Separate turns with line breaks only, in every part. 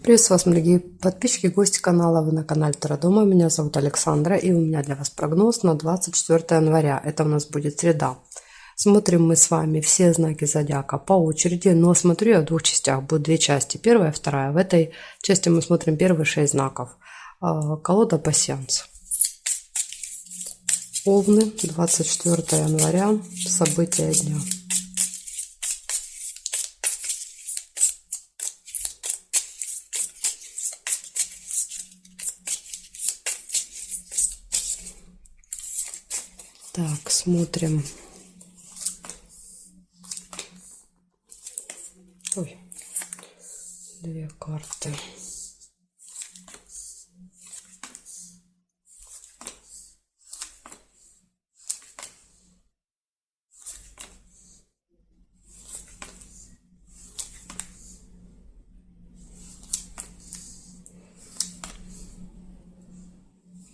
Приветствую вас, дорогие подписчики, гости канала. Вы на канале Таро Дома. Меня зовут Александра, и у меня для вас прогноз на 24 января. Это у нас будет среда. Смотрим мы с вами все знаки зодиака по очереди, но смотрю я в двух частях. Будет две части, первая и вторая. В этой части мы смотрим первые 6 знаков. Колода пасьянс. Овны, 24 января, события дня. Так, смотрим. Ой, две карты.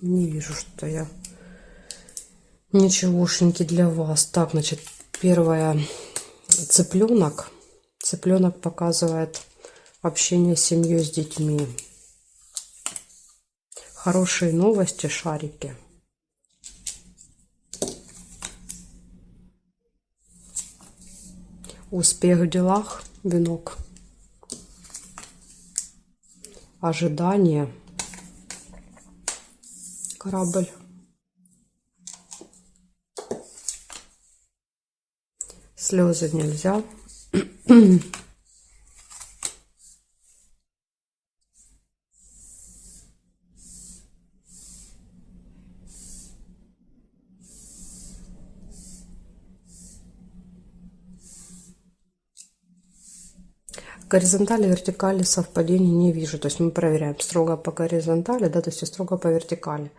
Не вижу, что я ничегошеньки для вас. Так, значит, первое, цыпленок. Цыпленок показывает общение с семьей, с детьми. Хорошие новости, шарики. Успех в делах, венок. Ожидание, корабль. Слезы нельзя. Горизонтали, вертикали совпадений не вижу. То есть мы проверяем строго по горизонтали, да, то есть строго по вертикали.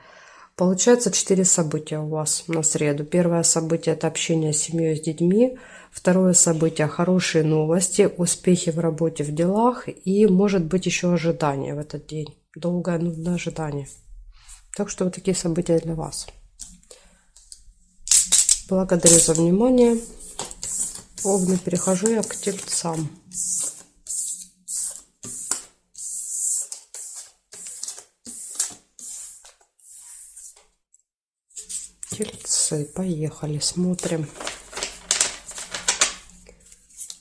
Получается 4 события у вас на среду. Первое событие — это общение с семьей, с детьми. Второе событие — хорошие новости, успехи в работе, в делах. И может быть еще ожидание в этот день. Долгое, нудное ожидание. Так что вот такие события для вас. Благодарю за внимание. Овны, перехожу я к тельцам. Тельцы, поехали, смотрим.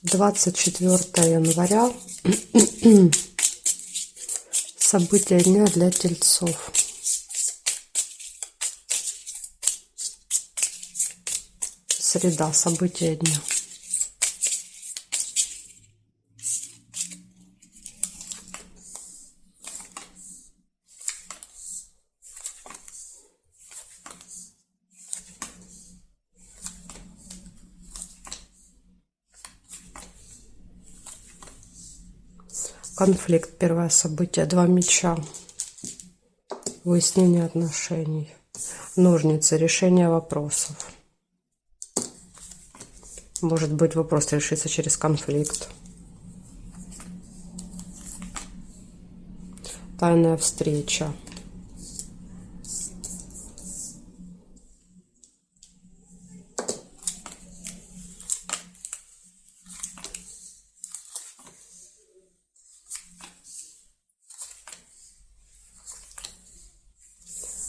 24 января. События дня для тельцов. Среда, события дня. Конфликт, первое событие, 2 меча. Выяснение отношений. Ножницы, решение вопросов. Может быть, вопрос решится через конфликт. Тайная встреча.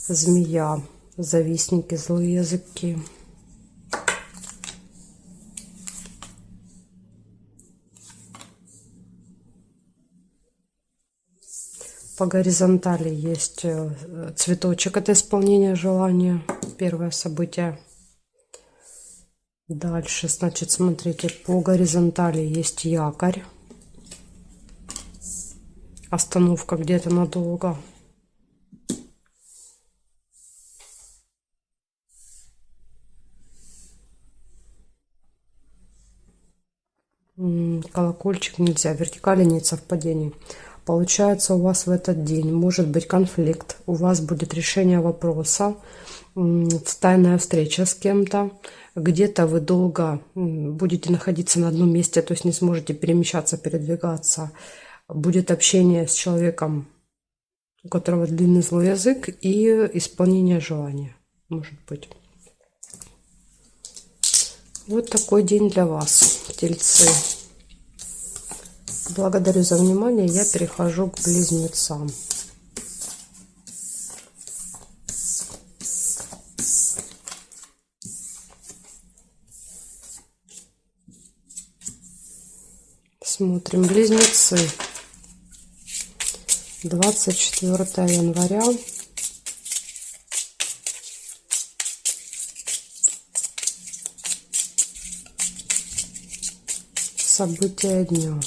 Змея, завистники, злые языки. По горизонтали есть цветочек, это исполнение желания, первое событие. Дальше, значит, смотрите, по горизонтали есть якорь, остановка где-то надолго. Колокольчик нельзя, вертикали нет совпадений. Получается, у вас в этот день может быть конфликт, у вас будет решение вопроса, тайная встреча с кем-то, где-то вы долго будете находиться на одном месте, то есть не сможете перемещаться, передвигаться. Будет общение с человеком, у которого длинный злой язык, и исполнение желания, может быть. Вот такой день для вас, тельцы. Благодарю за внимание. Я перехожу к близнецам. Смотрим. Близнецы. 24 января. События дня.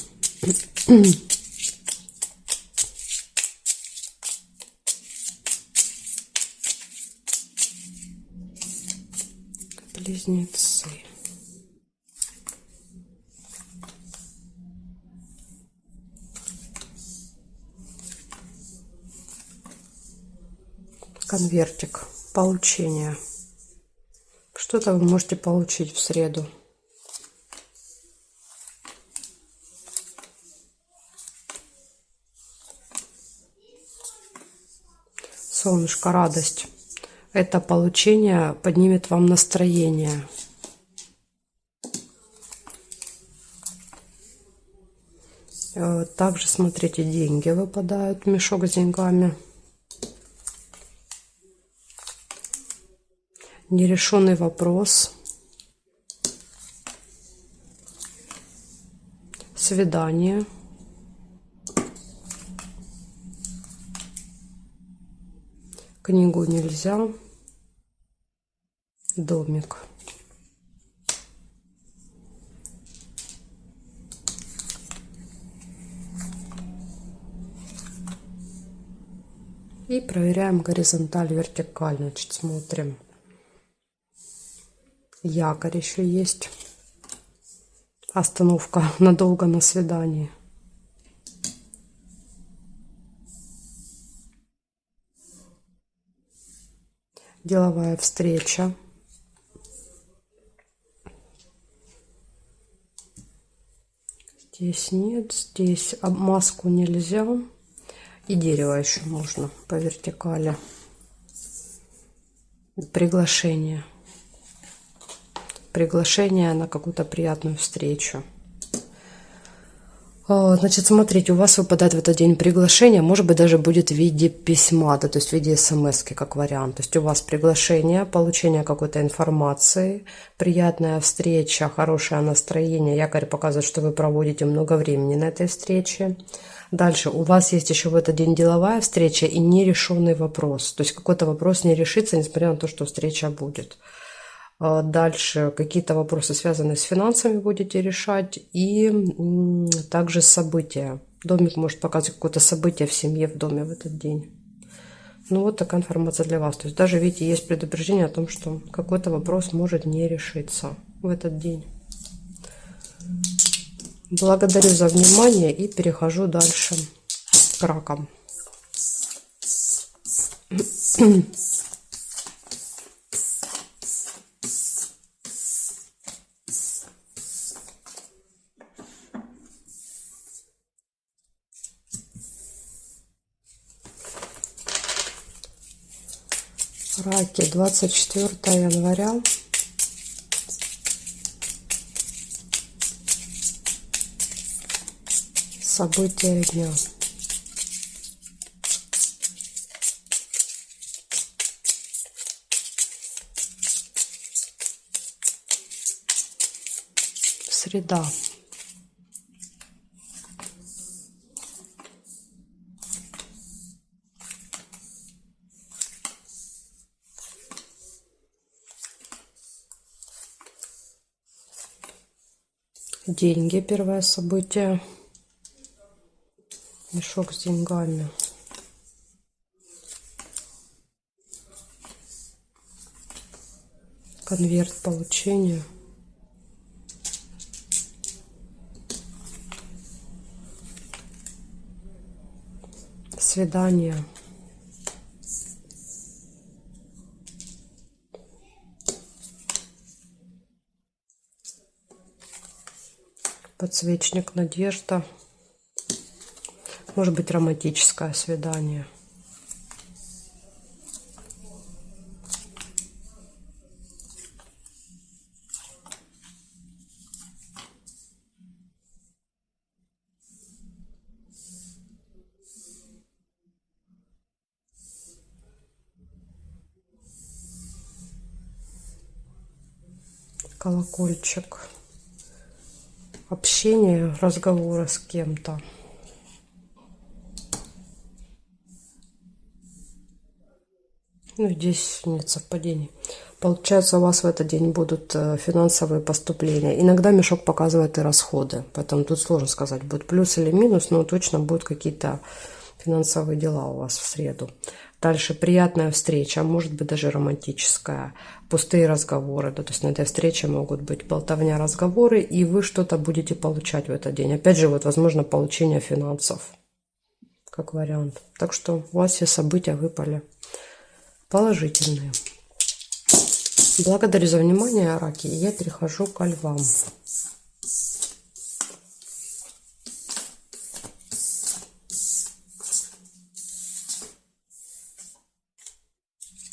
Близнецы. Конвертик. Получение. Что-то вы можете получить в среду. Солнышко, радость. Это получение поднимет вам настроение. Также, смотрите, деньги выпадают, мешок с деньгами. Нерешенный вопрос. Свидание. Книгу нельзя. Домик. И проверяем горизонталь, вертикаль. Значит, смотрим. Якорь еще есть. Остановка надолго на свидании. Деловая встреча. Здесь нет, здесь маску нельзя. И дерево еще можно по вертикали. Приглашение. Приглашение на какую-то приятную встречу. Значит, смотрите, у вас выпадает в этот день приглашение, может быть, даже будет в виде письма, да, то есть в виде смс-ки, как вариант. То есть у вас приглашение, получение какой-то информации, приятная встреча, хорошее настроение. Якорь показывает, что вы проводите много времени на этой встрече. Дальше у вас есть еще в этот день деловая встреча и нерешенный вопрос. То есть какой-то вопрос не решится, несмотря на то, что встреча будет. Дальше какие-то вопросы, связанные с финансами, будете решать. И также события. Домик может показывать какое-то событие в семье, в доме в этот день. Ну вот такая информация для вас. То есть даже, видите, есть предупреждение о том, что какой-то вопрос может не решиться в этот день. Благодарю за внимание и перехожу дальше к ракам. Раки, 24 января. События дня. Среда. Деньги, первое событие. Мешок с деньгами. Конверт получения. Свидание. Подсвечник, надежда. Может быть, романтическое свидание. колокольчик. Общение, разговоры с кем-то. Ну, здесь нет совпадений. Получается, у вас в этот день будут финансовые поступления. Иногда мешок показывает и расходы. Поэтому тут сложно сказать, будет плюс или минус, но точно будут какие-то финансовые дела у вас в среду. Дальше приятная встреча, может быть даже романтическая. Пустые разговоры, да, то есть на этой встрече могут быть болтовня, разговоры, и вы что-то будете получать в этот день. Опять же, вот возможно получение финансов, как вариант. Так что у вас все события выпали положительные. Благодарю за внимание, раки, и я перехожу ко львам.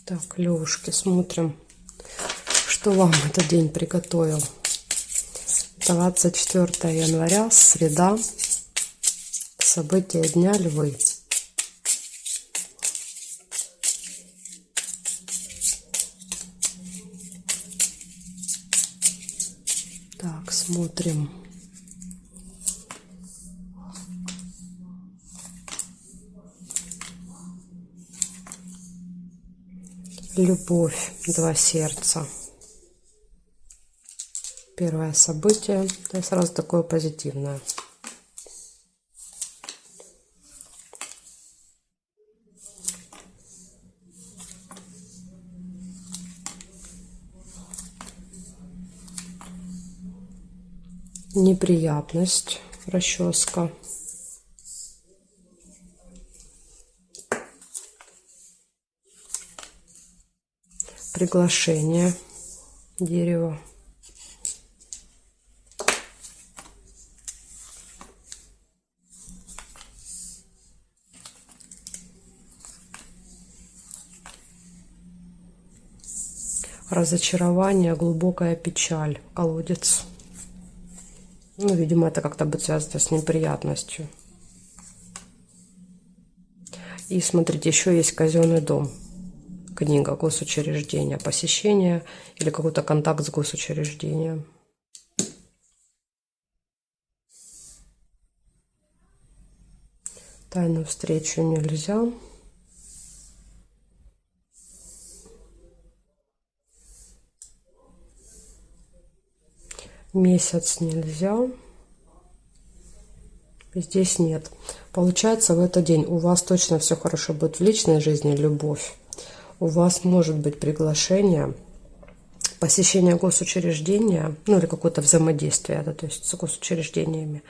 Так, левушки, смотрим, что вам этот день приготовил. 24 января, среда, события дня, львы. Так, смотрим. Любовь, 2 сердца. Первое событие, это сразу такое позитивное. Неприятность, расческа. Приглашение, дерево. Разочарование, глубокая печаль, колодец. Ну, видимо, это как-то будет связано с неприятностью. И смотрите, еще есть казенный дом. Книга, госучреждение, посещение или какой-то контакт с госучреждением. Тайную встречу нельзя. Месяц нельзя. Здесь нет. Получается, в этот день у вас точно все хорошо будет в личной жизни, любовь. У вас может быть приглашение, посещение госучреждения, ну или какое-то взаимодействие, да, то есть с госучреждениями.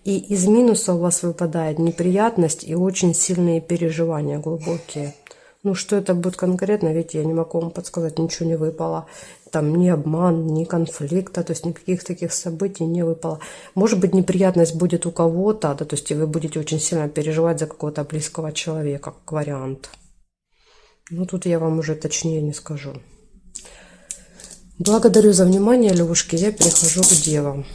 И из минуса у вас выпадает неприятность и очень сильные переживания глубокие. Ну, что это будет конкретно, ведь я не могу вам подсказать, ничего не выпало. Там ни обман, ни конфликта, то есть никаких таких событий не выпало. Может быть, неприятность будет у кого-то, да, то есть и вы будете очень сильно переживать за какого-то близкого человека, как вариант. Ну, тут я вам уже точнее не скажу. Благодарю за внимание, лягушки. Я перехожу к девам.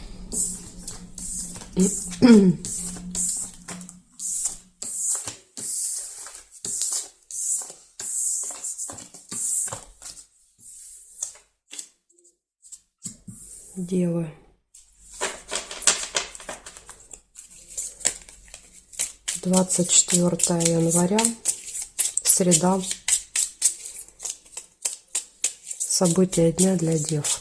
Девы. 24 января, среда. События дня для дев.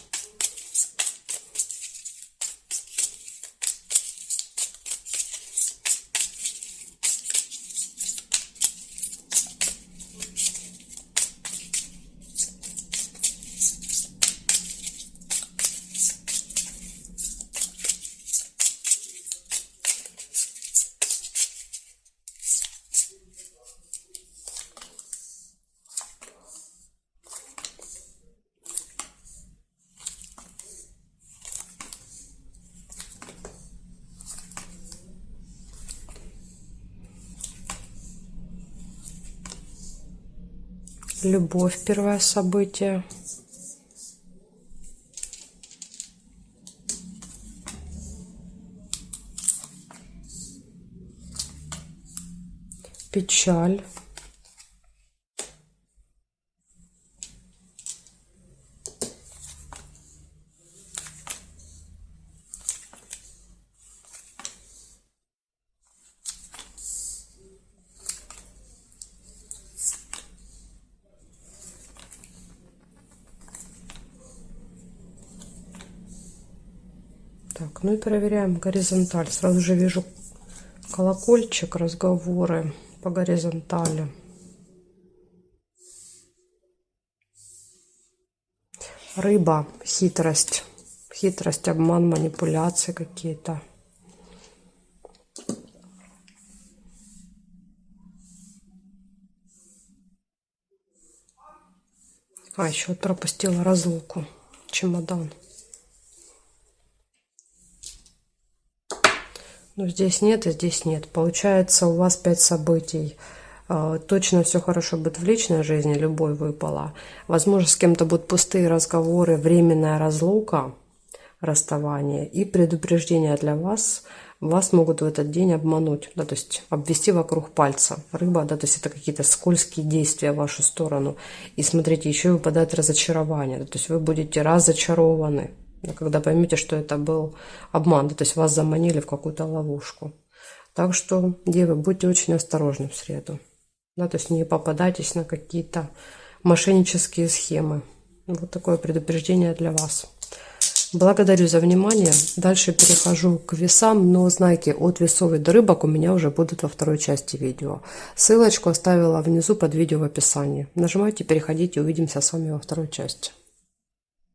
Любовь, первое событие. Печаль. ну и проверяем горизонталь. Сразу же вижу колокольчик, разговоры по горизонтали. Рыба, хитрость. Хитрость, обман, манипуляции какие-то. А, еще вот пропустила разлуку. Чемодан. Ну, здесь нет и здесь нет. Получается, у вас 5 событий. Точно все хорошо будет в личной жизни, любовь выпала. Возможно, с кем-то будут пустые разговоры, временная разлука, расставание и предупреждение для вас. Вас могут в этот день обмануть, да, то есть обвести вокруг пальца. Рыба, да, то есть это какие-то скользкие действия в вашу сторону. И смотрите, еще выпадает разочарование, да, то есть вы будете разочарованы, да, когда поймете, что это был обман, да, то есть вас заманили в какую-то ловушку. Так что, девы, будьте очень осторожны в среду. Да, то есть не попадайтесь на какие-то мошеннические схемы. Вот такое предупреждение для вас. Благодарю за внимание. Дальше перехожу к весам, но знаки от весов и до рыбок у меня уже будут во второй части видео. Ссылочку оставила внизу под видео в описании. Нажимайте, переходите, увидимся с вами во второй части.